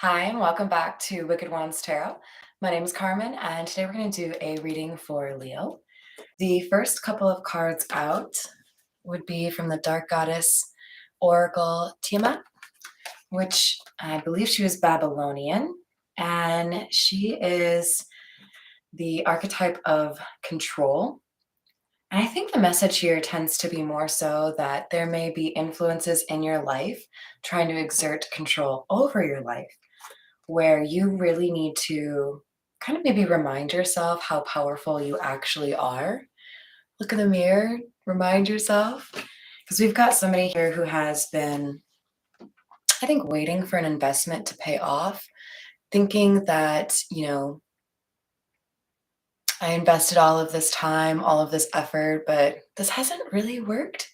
Hi, and welcome back to Wicked Ones Tarot. My name is Carmen, and today we're going to do a reading for Leo. The first couple of cards out would be from the Dark Goddess Oracle Tiamat, which I believe she was Babylonian, and she is the archetype of control. And I think the message here tends to be more so that there may be influences in your life trying to exert control over your life, where you really need to kind of maybe remind yourself how powerful you actually are. Look in the mirror, remind yourself, because we've got somebody here who has been, I think, waiting for an investment to pay off, thinking that, I invested all of this time, all of this effort, but this hasn't really worked.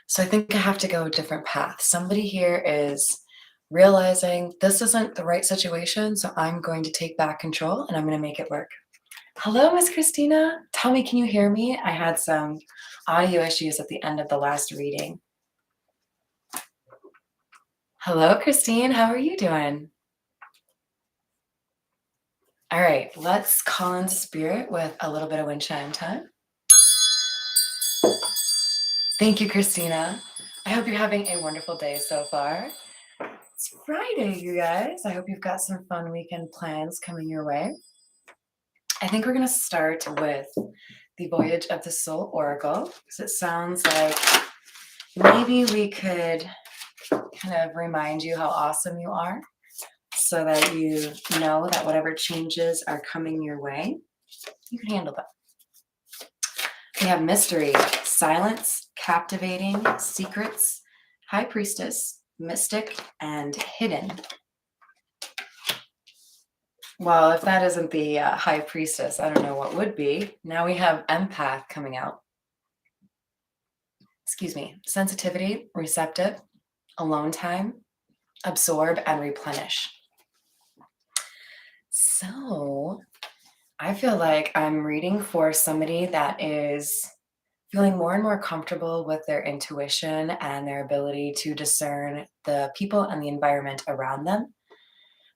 So I think I have to go a different path. Somebody here is realizing this isn't the right situation, so I'm going to take back control and I'm going to make it work. Hello, Miss Christina. Tell me, can you hear me? I had some audio issues at the end of the last reading. Hello, Christine. How are you doing? All right, let's call in spirit with a little bit of wind chime time. Thank you, Christina. I hope you're having a wonderful day so far. It's Friday, you guys. I hope you've got some fun weekend plans coming your way. I think we're going to start with the Voyage of the Soul Oracle, because it sounds like maybe we could kind of remind you how awesome you are so that you know that whatever changes are coming your way, you can handle them. We have mystery, silence, captivating, secrets, high priestess, mystic, and hidden. Well, if that isn't the high priestess, I don't know what would be. Now we have empath coming out. Excuse me. Sensitivity, receptive, alone time, absorb, and replenish. So I feel like I'm reading for somebody that is feeling more and more comfortable with their intuition and their ability to discern the people and the environment around them.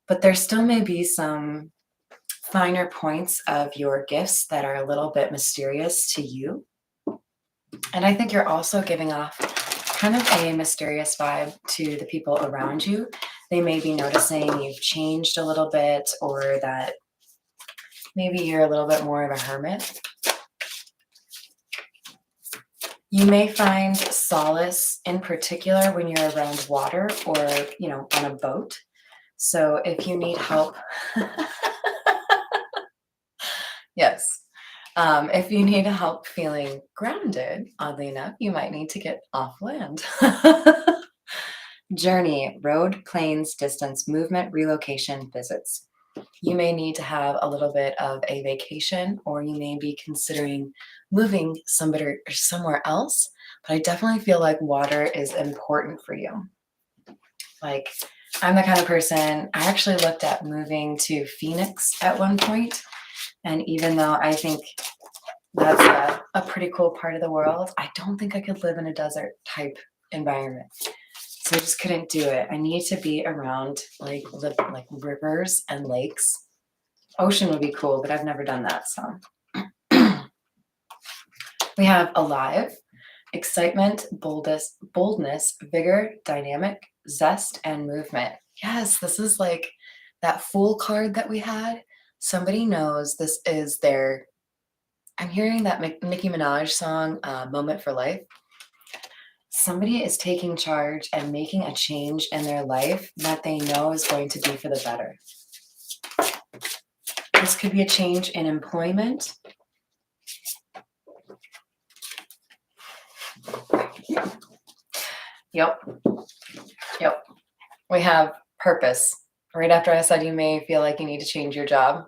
But there still may be some finer points of your gifts that are a little bit mysterious to you. And I think you're also giving off kind of a mysterious vibe to the people around you. They may be noticing you've changed a little bit, or that maybe you're a little bit more of a hermit. You may find solace in particular when you're around water or, on a boat. So if you need help, yes. If you need help feeling grounded, oddly enough, you might need to get off land. Journey, road, planes, distance, movement, relocation, visits. You may need to have a little bit of a vacation, or you may be considering moving somewhere else. But I definitely feel like water is important for you. Like, I'm the kind of person, I actually looked at moving to Phoenix at one point. And even though I think that's a pretty cool part of the world, I don't think I could live in a desert type environment. So I just couldn't do it. I need to be around like rivers and lakes. Ocean would be cool, but I've never done that. So we have alive, excitement, boldness, vigor, dynamic, zest, and movement. Yes, this is like that Fool card that we had. Somebody knows this is their, I'm hearing that Nicki Minaj song, Moment for Life. Somebody is taking charge and making a change in their life that they know is going to be for the better. This could be a change in employment. Yep. We have purpose. Right after I said you may feel like you need to change your job,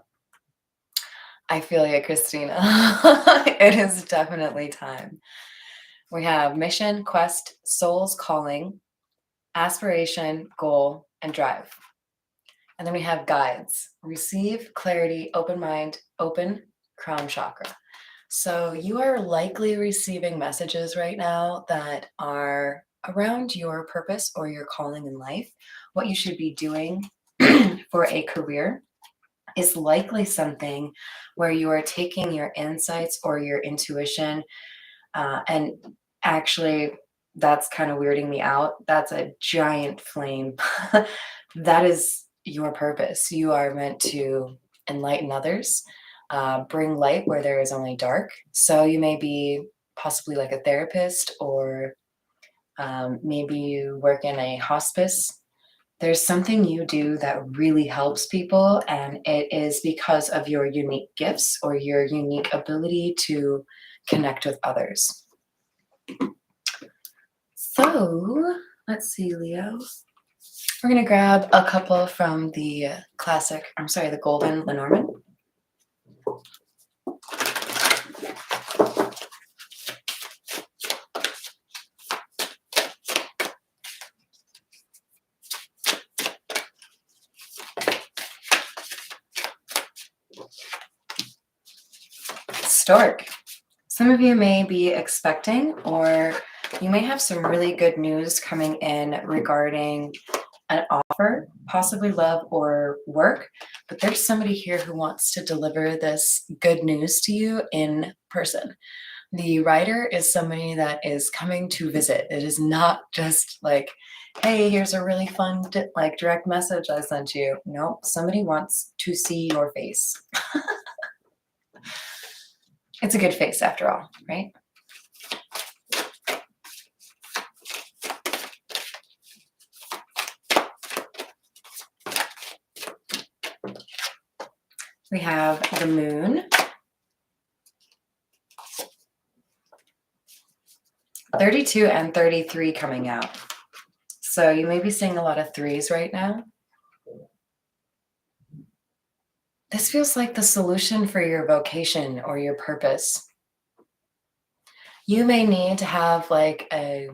I feel you, Christina. It is definitely time. We have mission, quest, soul's calling, aspiration, goal, and drive. And then we have guides, receive, clarity, open mind, open, crown chakra. So you are likely receiving messages right now that are around your purpose or your calling in life, what you should be doing for a career is likely something where you are taking your insights or your intuition, and actually, that's kind of weirding me out. That's a giant flame. That is your purpose. You are meant to enlighten others, bring light where there is only dark. So you may be possibly like a therapist, or maybe you work in a hospice. There's something you do that really helps people, and it is because of your unique gifts or your unique ability to connect with others. So let's see, Leo. We're going to grab a couple from the the Golden Lenormand. Stork. Some of you may be expecting, or you may have some really good news coming in regarding an offer, possibly love or work, but there's somebody here who wants to deliver this good news to you in person. The writer is somebody that is coming to visit. It is not just like, hey, here's a really fun direct message I sent you. No, somebody wants to see your face. It's a good face after all, right? We have the moon, 32 and 33 coming out. So you may be seeing a lot of threes right now. This feels like the solution for your vocation or your purpose. You may need to have like a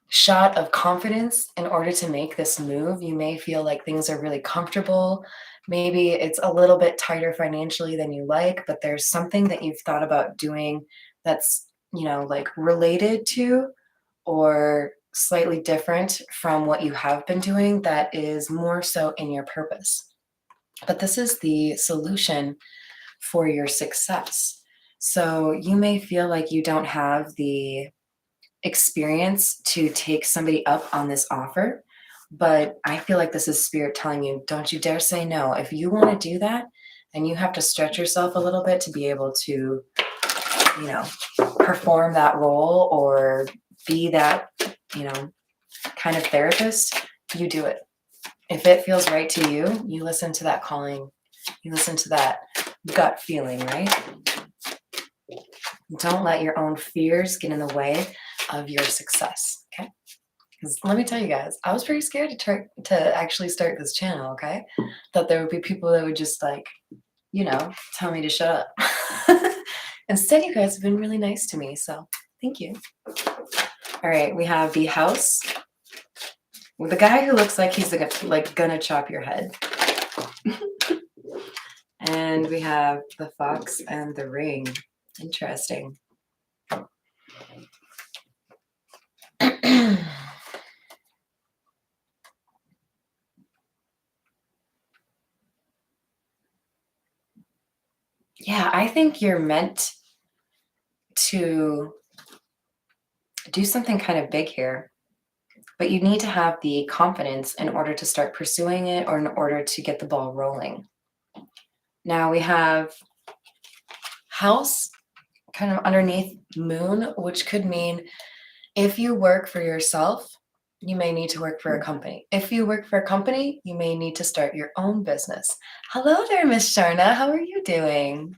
shot of confidence in order to make this move. You may feel like things are really comfortable. Maybe it's a little bit tighter financially than you like, but there's something that you've thought about doing that's, like related to or slightly different from what you have been doing that is more so in your purpose. But this is the solution for your success. So you may feel like you don't have the experience to take somebody up on this offer, but I feel like this is spirit telling you, don't you dare say no. If you want to do that, then you have to stretch yourself a little bit to be able to, perform that role or be that, kind of therapist. You do it. If it feels right to you, you listen to that calling, you listen to that gut feeling, right? Don't let your own fears get in the way of your success, okay? Because let me tell you guys, I was pretty scared to actually start this channel, okay? Thought there would be people that would just tell me to shut up. Instead, you guys have been really nice to me, so thank you. All right, we have the house with the guy who looks like he's gonna chop your head. And we have the fox and the ring. Interesting. Yeah, I think you're meant to do something kind of big here, but you need to have the confidence in order to start pursuing it or in order to get the ball rolling. Now we have house kind of underneath moon, which could mean if you work for yourself, you may need to work for a company. If you work for a company, you may need to start your own business. Hello there, Miss Sharna. How are you doing?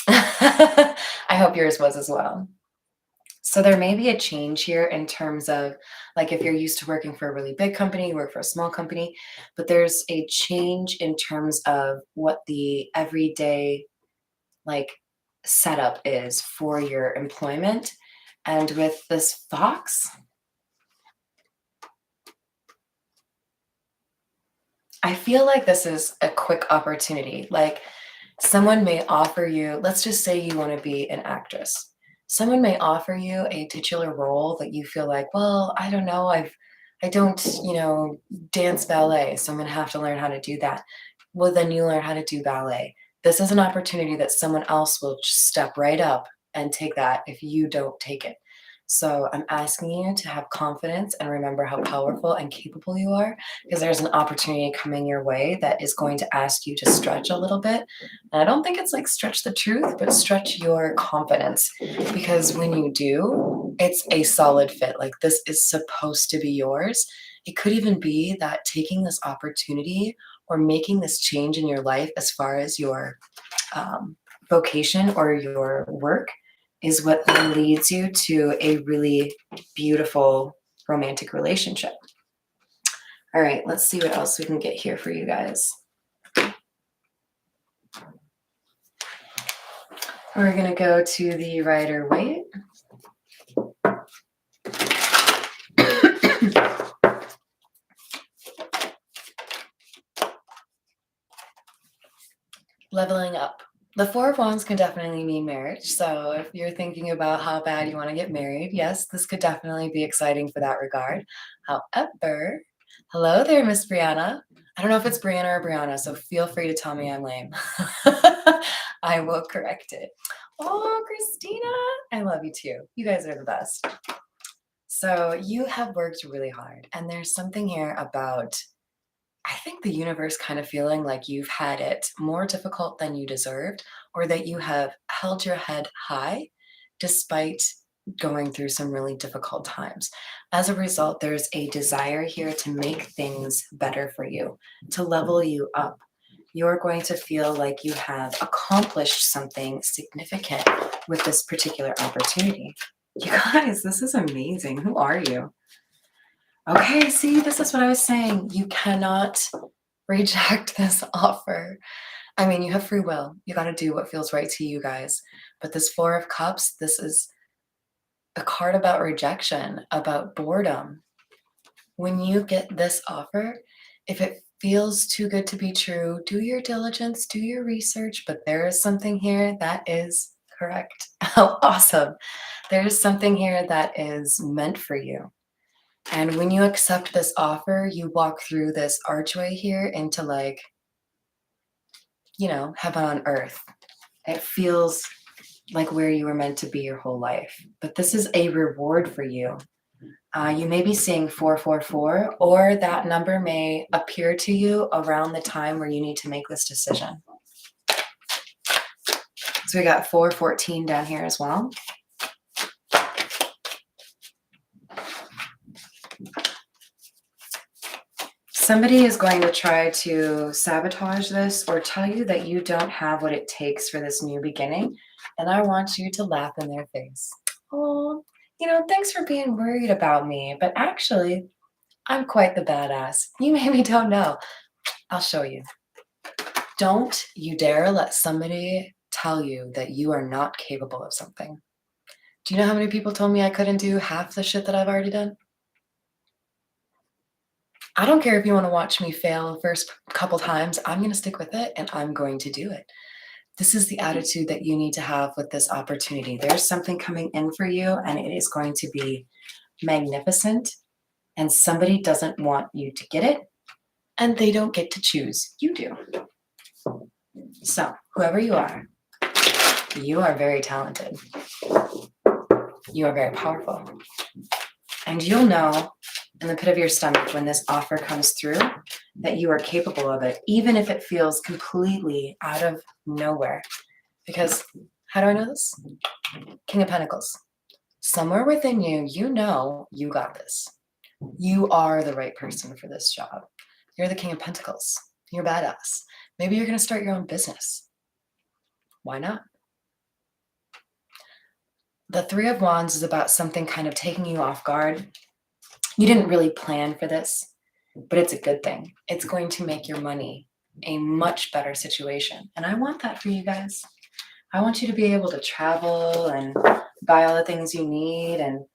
I hope yours was as well. So there may be a change here in terms of like if you're used to working for a really big company, you work for a small company, but there's a change in terms of what the everyday setup is for your employment. And with this fox, I feel like this is a quick opportunity. Like someone may offer you, let's just say you want to be an actress. Someone may offer you a titular role that you feel like, well, I don't know, I don't, dance ballet, so I'm going to have to learn how to do that. Well, then you learn how to do ballet. This is an opportunity that someone else will just step right up and take that if you don't take it. So I'm asking you to have confidence and remember how powerful and capable you are, because there's an opportunity coming your way that is going to ask you to stretch a little bit. And I don't think it's like stretch the truth, but stretch your confidence, because when you do, it's a solid fit. Like this is supposed to be yours. It could even be that taking this opportunity or making this change in your life as far as your um, vocation or your work is what leads you to a really beautiful romantic relationship. All right, let's see what else we can get here for you guys. We're going to go to the Rider-Waite. Leveling up. The Four of Wands can definitely mean marriage. So if you're thinking about how bad you want to get married, yes, this could definitely be exciting for that regard. However, hello there, Miss Brianna. I don't know if it's Brianna or Brianna, so feel free to tell me I'm lame. I will correct it. Oh, Christina, I love you too. You guys are the best. So you have worked really hard, and there's something here about, I think, the universe kind of feeling like you've had it more difficult than you deserved, or that you have held your head high despite going through some really difficult times. As a result, there's a desire here to make things better for you, to level you up. You're going to feel like you have accomplished something significant with this particular opportunity. You guys, this is amazing. Who are you? Okay, see, this is what I was saying. You cannot reject this offer. I mean, you have free will. You got to do what feels right to you guys. But this Four of Cups, this is a card about rejection, about boredom. When you get this offer, if it feels too good to be true, do your diligence, do your research, but there is something here that is correct. How awesome. There is something here that is meant for you. And when you accept this offer, you walk through this archway here into, like, heaven on earth. It feels like where you were meant to be your whole life. But this is a reward for you. You may be seeing 444, or that number may appear to you around the time where you need to make this decision. So we got 414 down here as well. Somebody is going to try to sabotage this or tell you that you don't have what it takes for this new beginning. And I want you to laugh in their face. Oh, thanks for being worried about me. But actually, I'm quite the badass. You maybe don't know. I'll show you. Don't you dare let somebody tell you that you are not capable of something. Do you know how many people told me I couldn't do half the shit that I've already done? I don't care if you want to watch me fail the first couple times. I'm going to stick with it and I'm going to do it. This is the attitude that you need to have with this opportunity. There's something coming in for you and it is going to be magnificent, and somebody doesn't want you to get it and they don't get to choose. You do. So whoever you are very talented. You are very powerful. And you'll know in the pit of your stomach when this offer comes through that you are capable of it, even if it feels completely out of nowhere. Because how do I know this? King of Pentacles. Somewhere within you, you know you got this. You are the right person for this job. You're the King of Pentacles. You're badass. Maybe you're going to start your own business. Why not? The Three of Wands is about something kind of taking you off guard. You didn't really plan for this, but it's a good thing. It's going to make your money a much better situation. And I want that for you guys. I want you to be able to travel and buy all the things you need and,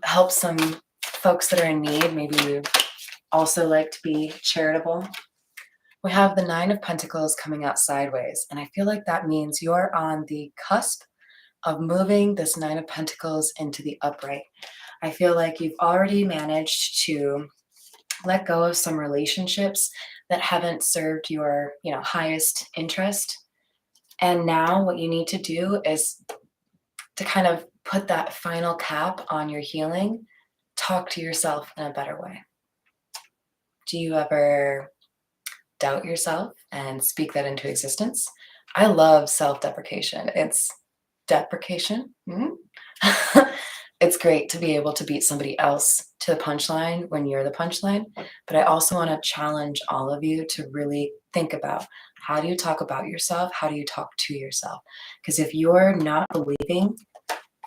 help some folks that are in need. Maybe you also like to be charitable. We have the Nine of Pentacles coming out sideways. And I feel like that means you're on the cusp of moving this Nine of Pentacles into the upright. I feel like you've already managed to let go of some relationships that haven't served your, highest interest. And now what you need to do is to kind of put that final cap on your healing, talk to yourself in a better way. Do you ever doubt yourself and speak that into existence? I love self-deprecation. It's deprecation. It's great to be able to beat somebody else to the punchline when you're the punchline. But I also want to challenge all of you to really think about, how do you talk about yourself? How do you talk to yourself? Because if you're not believing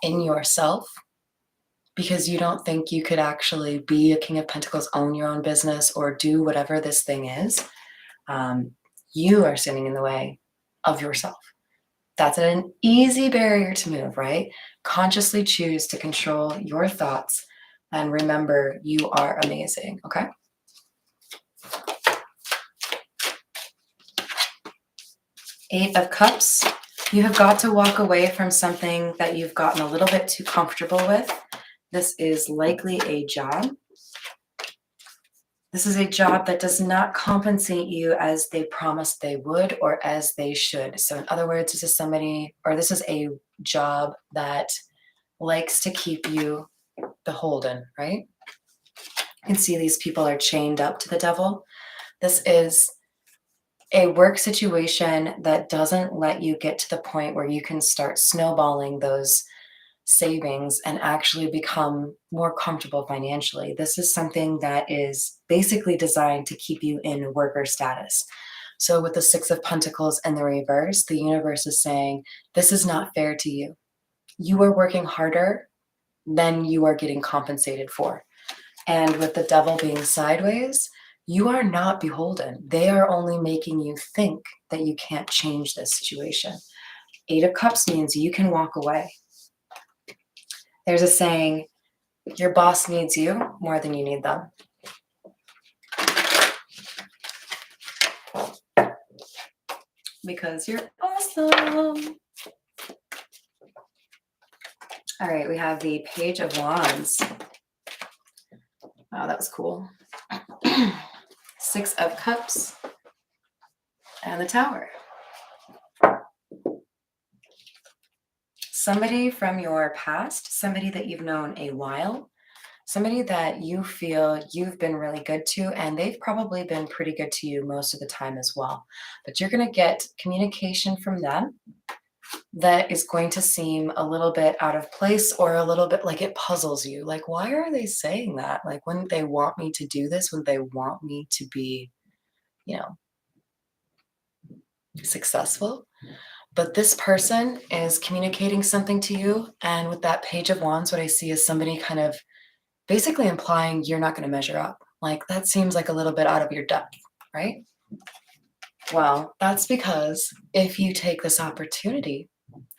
in yourself because you don't think you could actually be a King of Pentacles, own your own business, or do whatever this thing is, you are standing in the way of yourself. That's an easy barrier to move, right? Consciously choose to control your thoughts and remember you are amazing, okay? Eight of Cups. You have got to walk away from something that you've gotten a little bit too comfortable with. This is likely a job. This is a job that does not compensate you as they promised they would or as they should. So in other words, this is a job that likes to keep you beholden, right? You can see these people are chained up to the devil. This is a work situation that doesn't let you get to the point where you can start snowballing those savings and actually become more comfortable financially. This is something that is basically designed to keep you in worker status. So with the Six of Pentacles and the reverse, the universe is saying, this is not fair to you. You are working harder than you are getting compensated for. And with the devil being sideways, you are not beholden. They are only making you think that you can't change this situation. Eight of Cups means you can walk away. There's a saying, your boss needs you more than you need them. Because you're awesome. All right, we have the Page of Wands. Wow, that was cool. Six of Cups and the Tower. Somebody from your past, somebody that you've known a while, somebody that you feel you've been really good to, and they've probably been pretty good to you most of the time as well. But you're going to get communication from them that is going to seem a little bit out of place or a little bit like it puzzles you. Like, why are they saying that? Like, wouldn't they want me to do this? Wouldn't they want me to be, successful? But this person is communicating something to you. And with that Page of Wands, what I see is somebody kind of basically implying you're not going to measure up. Like, that seems like a little bit out of your depth, right? Well, that's because if you take this opportunity,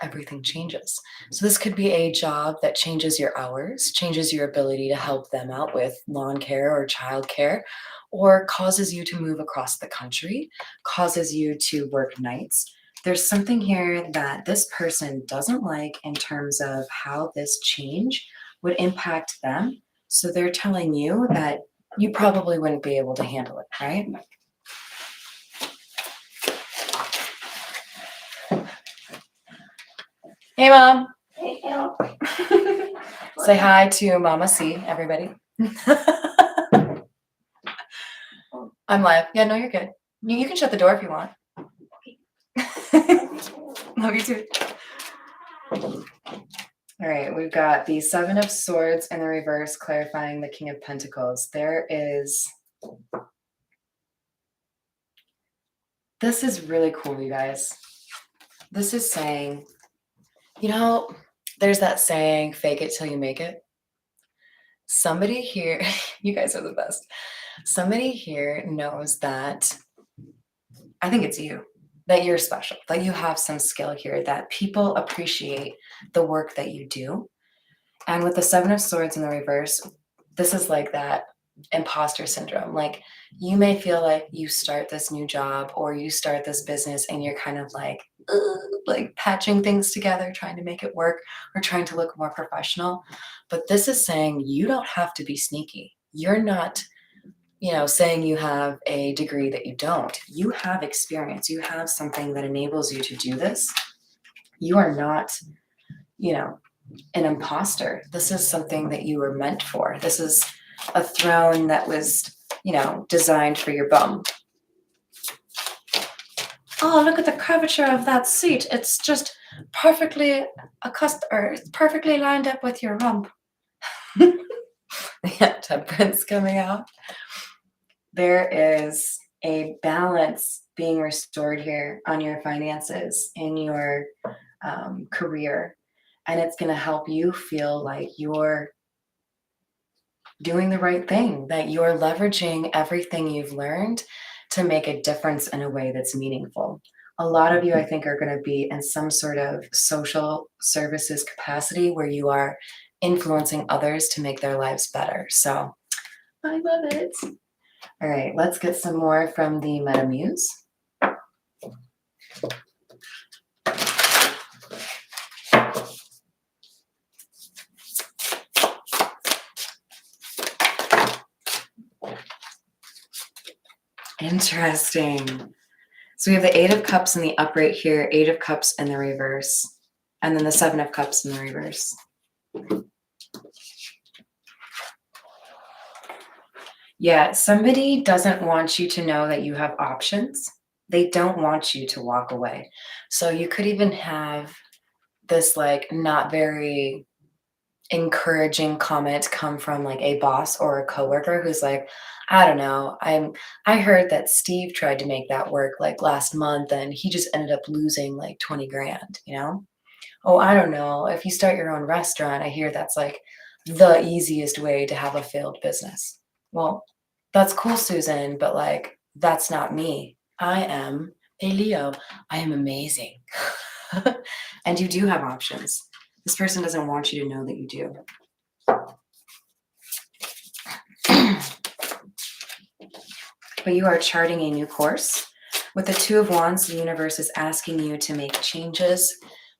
everything changes. So this could be a job that changes your hours, changes your ability to help them out with lawn care or child care, or causes you to move across the country, causes you to work nights. There's something here that this person doesn't like in terms of how this change would impact them. So they're telling you that you probably wouldn't be able to handle it, right? Hey, Mom. Hey, Al. Say hi to Mama C, everybody. I'm live. Yeah, no, you're good. You can shut the door if you want. Love you too. All right, we've got the Seven of Swords in the reverse, clarifying the King of Pentacles. This is really cool, you guys. This is saying, there's that saying, fake it till you make it. Somebody here, you guys are the best. Somebody here knows that, I think it's you, that you're special, that you have some skill here, that people appreciate the work that you do. And with the Seven of Swords in the reverse, this is like that imposter syndrome. Like, you may feel like you start this new job or you start this business and you're kind of like, like patching things together, trying to make it work, or trying to look more professional. But this is saying you don't have to be sneaky. You're not, saying you have a degree that you don't. You have experience. You have something that enables you to do this. You are not, you know, an imposter. This is something that you were meant for. This is a throne that was, designed for your bum. Oh, look at the curvature of that seat. It's just perfectly it's perfectly lined up with your rump. Yeah, temperance coming out. There is a balance being restored here on your finances in your career, and it's going to help you feel like you're doing the right thing, that you're leveraging everything you've learned to make a difference in a way that's meaningful. A lot of you, I think, are going to be in some sort of social services capacity where you are influencing others to make their lives better. So I love it. All right, let's get some more from the Metamuse. Interesting. So we have the Eight of Cups in the upright here, Eight of Cups in the reverse, and then the Seven of Cups in the reverse. Yeah, somebody doesn't want you to know that you have options. They don't want you to walk away. So you could even have this like not very encouraging comment come from like a boss or a coworker who's like, I don't know, I heard that Steve tried to make that work like last month and he just ended up losing like 20 grand, Oh, I don't know. If you start your own restaurant, I hear that's like the easiest way to have a failed business. Well, that's cool, Susan, but like that's not me. I am a Leo. I am amazing. And you do have options. This person doesn't want you to know that you do. But you are charting a new course. With the Two of Wands, the universe is asking you to make changes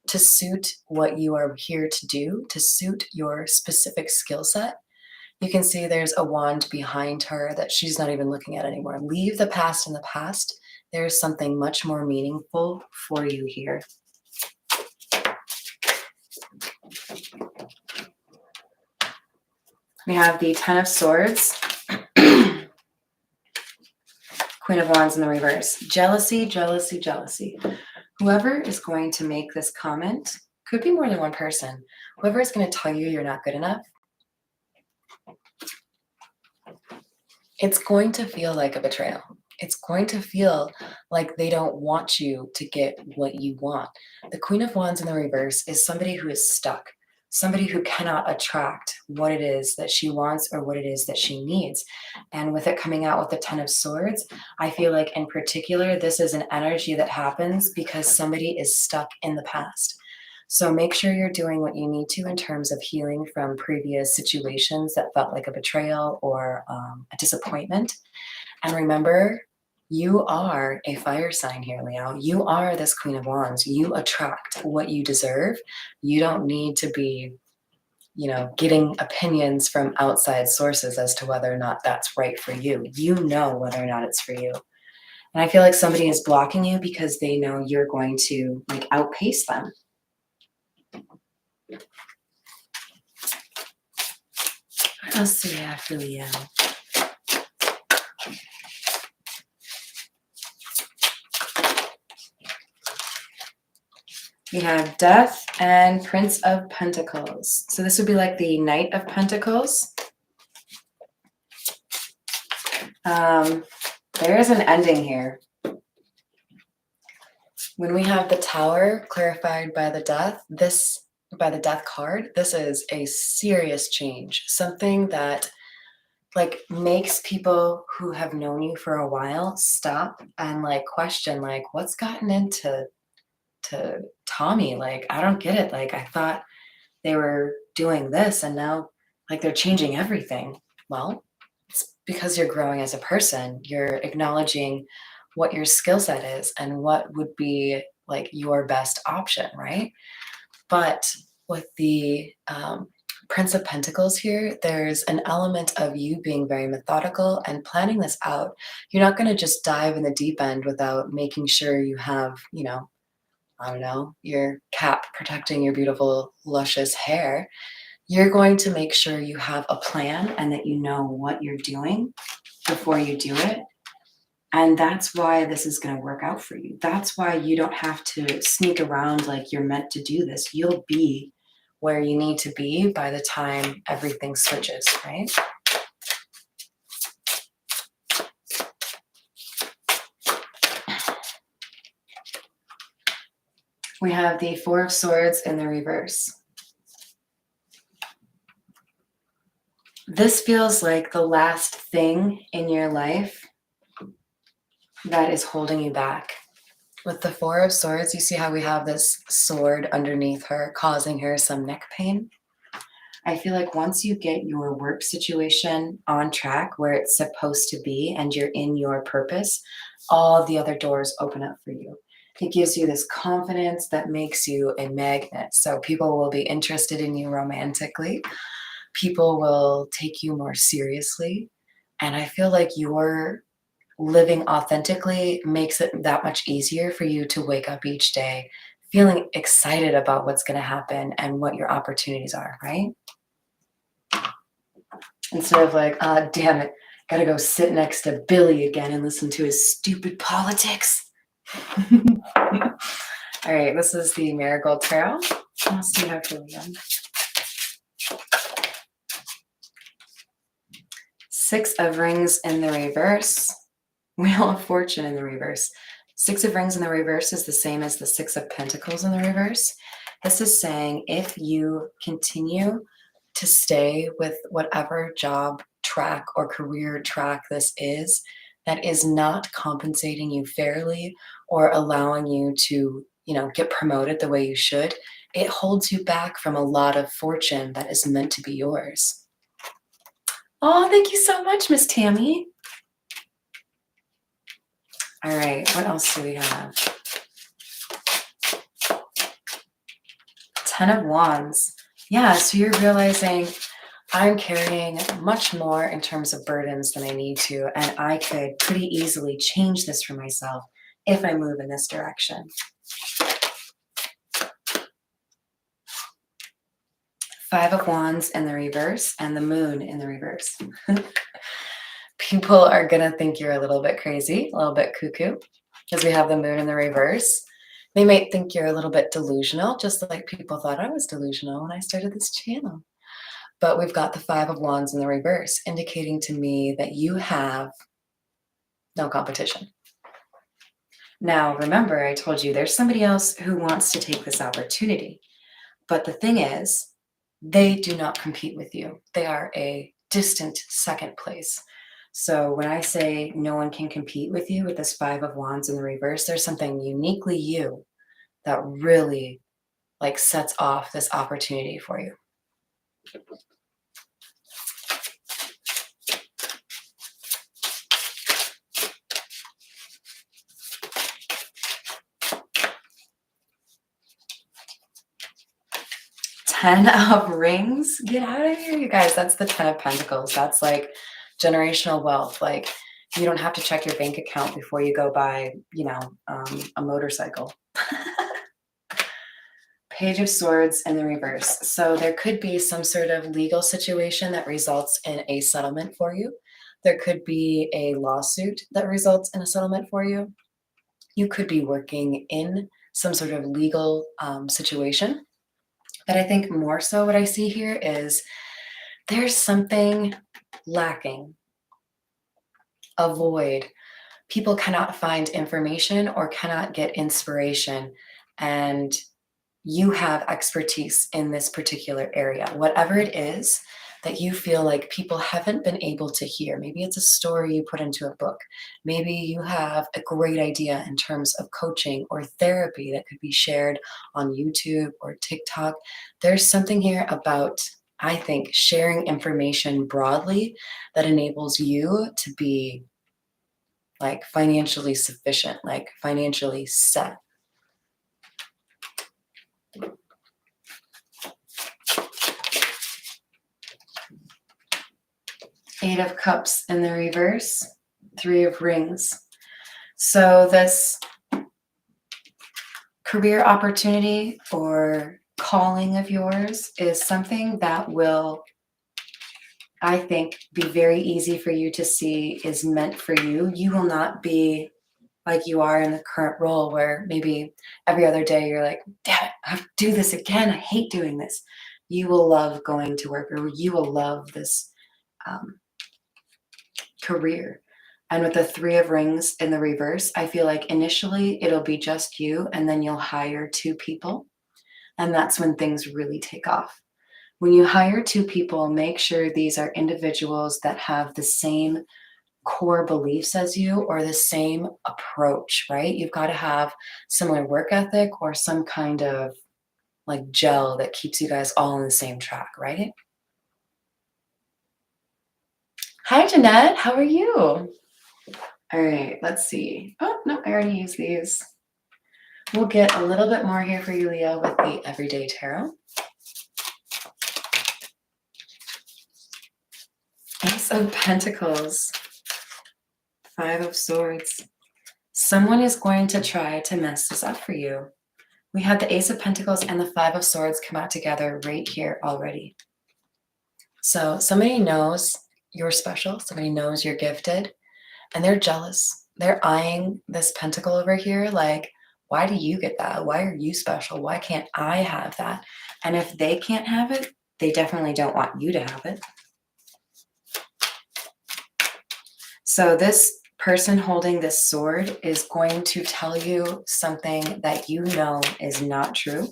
to suit what you are here to do, to suit your specific skill set. You can see there's a wand behind her that she's not even looking at anymore. Leave the past in the past. There's something much more meaningful for you here. We have the Ten of Swords, Queen of Wands in the reverse. Jealousy, jealousy, jealousy. Whoever is going to make this comment, could be more than one person, whoever is going to tell you you're not good enough, it's going to feel like a betrayal. It's going to feel like they don't want you to get what you want. The Queen of Wands in the reverse is somebody who is stuck, somebody who cannot attract what it is that she wants or what it is that she needs. And with it coming out with the Ten of Swords, I feel like in particular, this is an energy that happens because somebody is stuck in the past. So make sure you're doing what you need to in terms of healing from previous situations that felt like a betrayal or a disappointment. And remember, you are a fire sign here, Leo. You are this Queen of Wands. You attract what you deserve. You don't need to be, getting opinions from outside sources as to whether or not that's right for you. You know whether or not it's for you. And I feel like somebody is blocking you because they know you're going to like outpace them. What else do we have for Leo? We have Death and Prince of Pentacles. So this would be like the Knight of Pentacles. There is an ending here. When we have the Tower clarified by the Death, by the Death card, this is a serious change. Something that like makes people who have known you for a while stop and like question like what's gotten into Tommy? Like, I don't get it. Like, I thought they were doing this and now like they're changing everything. Well, it's because you're growing as a person. You're acknowledging what your skill set is and what would be like your best option, right? But with the Prince of Pentacles here, there's an element of you being very methodical and planning this out. You're not going to just dive in the deep end without making sure you have, I don't know, your cap protecting your beautiful, luscious hair. You're going to make sure you have a plan and that you know what you're doing before you do it. And that's why this is going to work out for you. That's why you don't have to sneak around like you're meant to do this. You'll be where you need to be by the time everything switches, right? We have the Four of Swords in the reverse. This feels like the last thing in your life that is holding you back. With the Four of Swords, you see how we have this sword underneath her, causing her some neck pain. I feel like once you get your work situation on track where it's supposed to be and you're in your purpose, all the other doors open up for you. It gives you this confidence that makes you a magnet. So people will be interested in you romantically. People will take you more seriously. And I feel like your living authentically makes it that much easier for you to wake up each day feeling excited about what's going to happen and what your opportunities are, right? Instead of like, damn it, gotta go sit next to Billy again and listen to his stupid politics. All right, this is the Marigold Tarot. Let's see how to again. Six of Rings in the reverse. Wheel of Fortune in the reverse. Six of Rings in the reverse is the same as the Six of Pentacles in the reverse. This is saying if you continue to stay with whatever job track or career track this is that is not compensating you fairly or allowing you to, get promoted the way you should, it holds you back from a lot of fortune that is meant to be yours. Oh, thank you so much, Miss Tammy. All right, what else do we have? Ten of Wands. Yeah, so you're realizing I'm carrying much more in terms of burdens than I need to, and I could pretty easily change this for myself if I move in this direction. Five of Wands in the reverse and the Moon in the reverse. People are going to think you're a little bit crazy, a little bit cuckoo, because we have the Moon in the reverse. They might think you're a little bit delusional, just like people thought I was delusional when I started this channel. But we've got the Five of Wands in the reverse, indicating to me that you have no competition. Now, remember, I told you there's somebody else who wants to take this opportunity. But the thing is, they do not compete with you. They are a distant second place. So when I say no one can compete with you with this Five of Wands in the reverse, there's something uniquely you that really sets off this opportunity for you. Ten of Rings. Get out of here, you guys. That's the Ten of Pentacles. That's like generational wealth. Like you don't have to check your bank account before you go buy, a motorcycle. Page of Swords in the reverse. So there could be some sort of legal situation that results in a settlement for you. There could be a lawsuit that results in a settlement for you. You could be working in some sort of legal situation. But I think more so what I see here is there's something lacking, a void. People cannot find information or cannot get inspiration. And you have expertise in this particular area, whatever it is that you feel like people haven't been able to hear. Maybe it's a story you put into a book. Maybe you have a great idea in terms of coaching or therapy that could be shared on YouTube or TikTok. There's something here about, I think, sharing information broadly that enables you to be financially sufficient, financially set. Eight of Cups in the reverse, Three of Rings. So this career opportunity or calling of yours is something that will, I think, be very easy for you to see is meant for you. You will not be like you are in the current role where maybe every other day you're like, damn it, I have to do this again. I hate doing this. You will love going to work, or you will love this career. And with the Three of Rings in the reverse, I feel like initially it'll be just you, and then you'll hire two people. And that's when things really take off. When you hire two people, make sure these are individuals that have the same core beliefs as you or the same approach, right? You've got to have similar work ethic or some kind of like gel that keeps you guys all on the same track, right? Hi, Jeanette. How are you? All right, let's see. Oh, no, I already used these. We'll get a little bit more here for you, Leo, with the Everyday Tarot. Ace of Pentacles, Five of Swords. Someone is going to try to mess this up for you. We had the Ace of Pentacles and the Five of Swords come out together right here already. So somebody knows you're special, somebody knows you're gifted, and they're jealous. They're eyeing this pentacle over here like, why do you get that? Why are you special? Why can't I have that? And if they can't have it, they definitely don't want you to have it. So this person holding this sword is going to tell you something that you know is not true.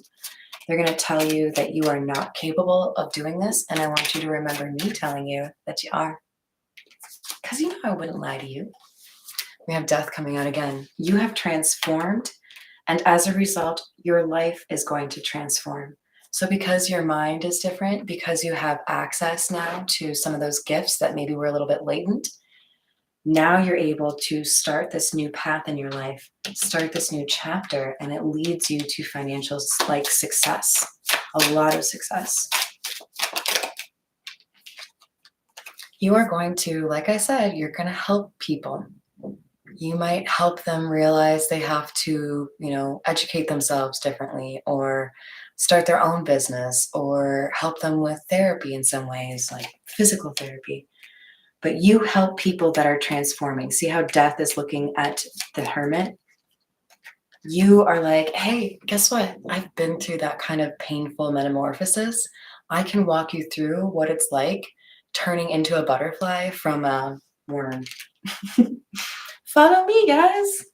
They're going to tell you that you are not capable of doing this, and I want you to remember me telling you that you are. Because you know I wouldn't lie to you. We have Death coming out again. You have transformed, and as a result, your life is going to transform. So because your mind is different, because you have access now to some of those gifts that maybe were a little bit latent, now you're able to start this new path in your life, start this new chapter, and it leads you to financial like success, a lot of success. You are going to, like I said, you're going to help people. You might help them realize they have to, educate themselves differently or start their own business or help them with therapy in some ways, like physical therapy. But you help people that are transforming. See how Death is looking at the Hermit? You are like, hey, guess what? I've been through that kind of painful metamorphosis. I can walk you through what it's like turning into a butterfly from a worm. Follow me, guys.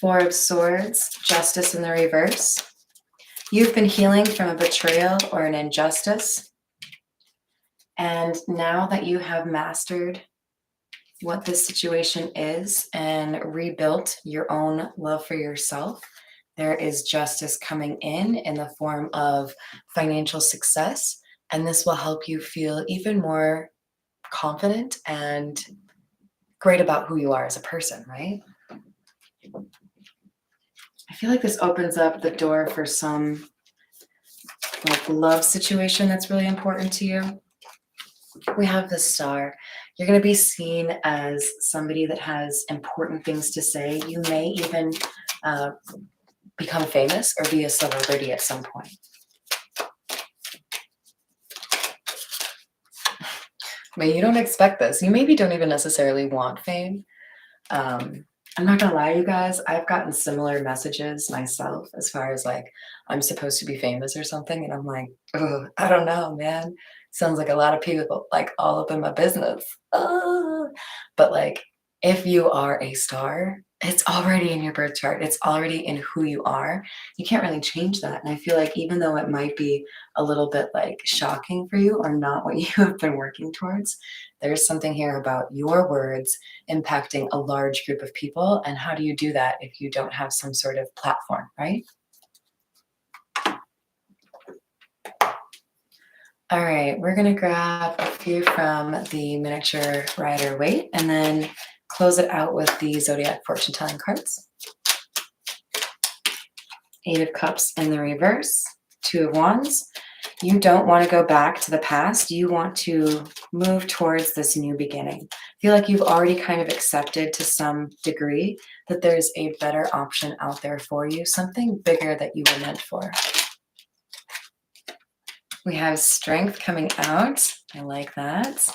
Four of Swords, Justice in the reverse. You've been healing from a betrayal or an injustice. And now that you have mastered what this situation is and rebuilt your own love for yourself, there is justice coming in the form of financial success. And this will help you feel even more confident and great about who you are as a person, right? I feel like this opens up the door for some like love situation that's really important to you. We have the Star. You're going to be seen as somebody that has important things to say. You may even become famous or be a celebrity at some point. I mean, you don't expect this. You maybe don't even necessarily want fame. I'm not gonna lie, you guys, I've gotten similar messages myself as far as like, I'm supposed to be famous or something. And I'm like, oh, I don't know, man. Sounds like a lot of people like all up in my business. But like, if you are a star, it's already in your birth chart. It's already in who you are. You can't really change that. And I feel like even though it might be a little bit like shocking for you or not what you have been working towards, there's something here about your words impacting a large group of people. And how do you do that if you don't have some sort of platform, right? All right, we're going to grab a few from the miniature Rider-Waite and then close it out with the Zodiac fortune telling cards. Eight of Cups in the reverse, Two of Wands. You don't want to go back to the past. You want to move towards this new beginning. I feel like you've already kind of accepted to some degree that there's a better option out there for you, something bigger that you were meant for. We have Strength coming out. I like that.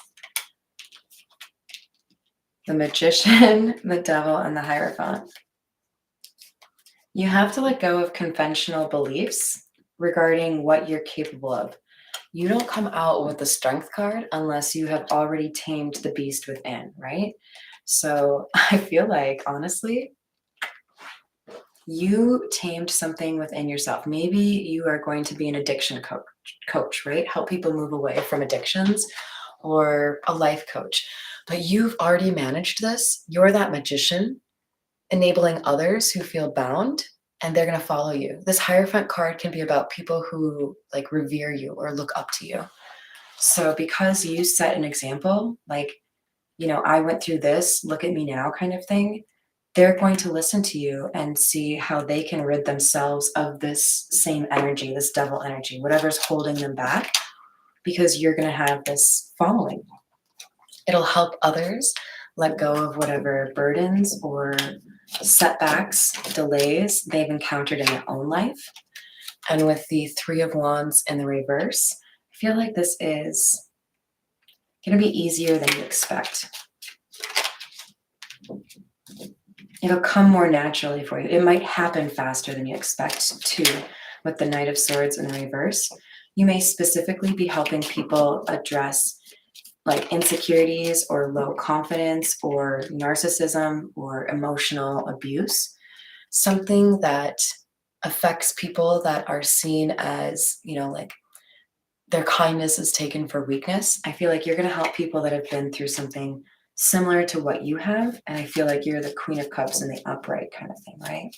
The Magician, the Devil, and the Hierophant. You have to let go of conventional beliefs regarding what you're capable of. You don't come out with the Strength card unless you have already tamed the beast within, right? So I feel like, honestly, you tamed something within yourself. Maybe you are going to be an addiction coach, right? Help people move away from addictions, or a life coach. But you've already managed this. You're that magician enabling others who feel bound, and they're going to follow you. This Hierophant card can be about people who like revere you or look up to you. So because you set an example, like, I went through this, look at me now kind of thing, they're going to listen to you and see how they can rid themselves of this same energy, this devil energy, whatever's holding them back, because you're going to have this following. It'll help others let go of whatever burdens or setbacks, delays they've encountered in their own life. And with the Three of Wands in the reverse, I feel like this is going to be easier than you expect. It'll come more naturally for you. It might happen faster than you expect too, with the Knight of Swords in the reverse. You may specifically be helping people address like insecurities or low confidence or narcissism or emotional abuse, something that affects people that are seen as, like their kindness is taken for weakness. I feel like you're going to help people that have been through something similar to what you have. And I feel like you're the Queen of Cups in the upright kind of thing, right?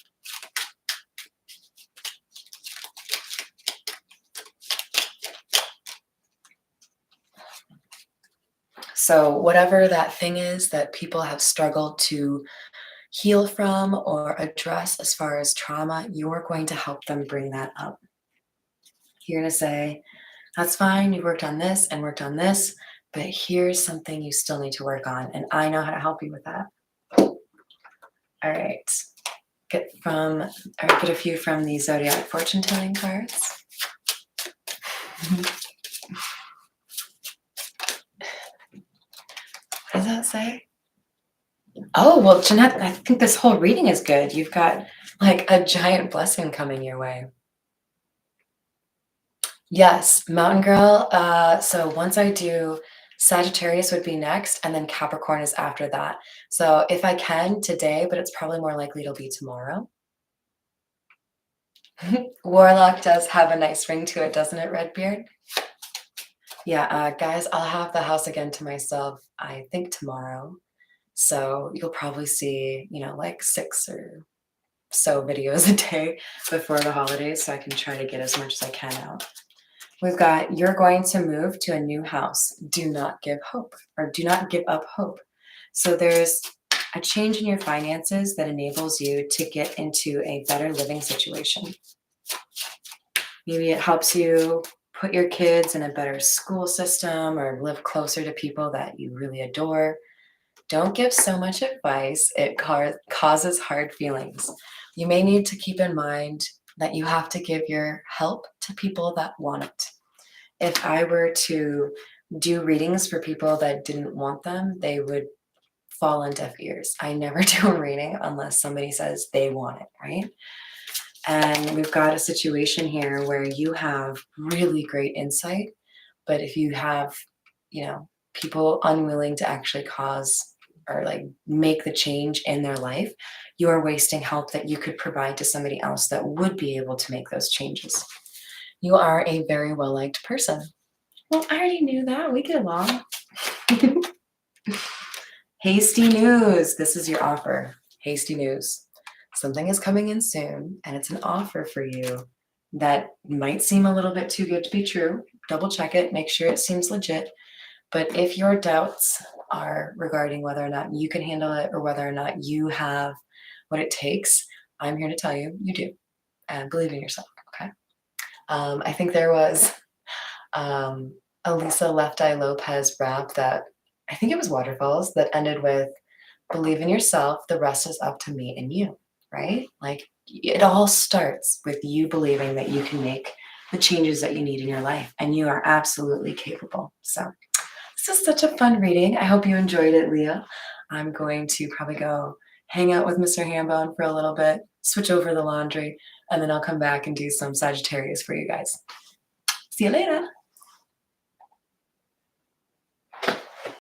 So whatever that thing is that people have struggled to heal from or address as far as trauma, you're going to help them bring that up. You're going to say, that's fine, you worked on this and worked on this, but here's something you still need to work on, and I know how to help you with that. All right. Get a few from the Zodiac fortune telling cards. What does that say? Oh, well, Jeanette, I think this whole reading is good. You've got like a giant blessing coming your way. Yes, Mountain Girl. So once I do, Sagittarius would be next, and then Capricorn is after that. So if I can today, but it's probably more likely it'll be tomorrow. Warlock does have a nice ring to it, doesn't it, Redbeard? Yeah, guys, I'll have the house again to myself, I think tomorrow. So you'll probably see, like 6 or so videos a day before the holidays, so I can try to get as much as I can out. We've got, you're going to move to a new house. Do not give hope, or do not give up hope. So there's a change in your finances that enables you to get into a better living situation. Maybe it helps you put your kids in a better school system or live closer to people that you really adore. Don't give so much advice. It causes hard feelings. You may need to keep in mind that you have to give your help to people that want it. If I were to do readings for people that didn't want them, they would fall on deaf ears. I never do a reading unless somebody says they want it, right? And we've got a situation here where you have really great insight, but if you have, people unwilling to actually cause or like make the change in their life, you are wasting help that you could provide to somebody else that would be able to make those changes. You are a very well-liked person. Well, I already knew that. We get along. Hasty news. This is your offer. Hasty news. Something is coming in soon, and it's an offer for you that might seem a little bit too good to be true. Double check it. Make sure it seems legit. But if your doubts are regarding whether or not you can handle it or whether or not you have what it takes, I'm here to tell you, you do. and believe in yourself, okay? I think there was a Lisa Left Eye Lopez rap that I think it was Waterfalls that ended with believe in yourself, the rest is up to me and you, right? Like it all starts with you believing that you can make the changes that you need in your life and you are absolutely capable. So this is such a fun reading. I hope you enjoyed it, Leo. I'm going to probably go hang out with Mr. Hambone for a little bit, switch over the laundry, and then I'll come back and do some Sagittarius for you guys. See you later.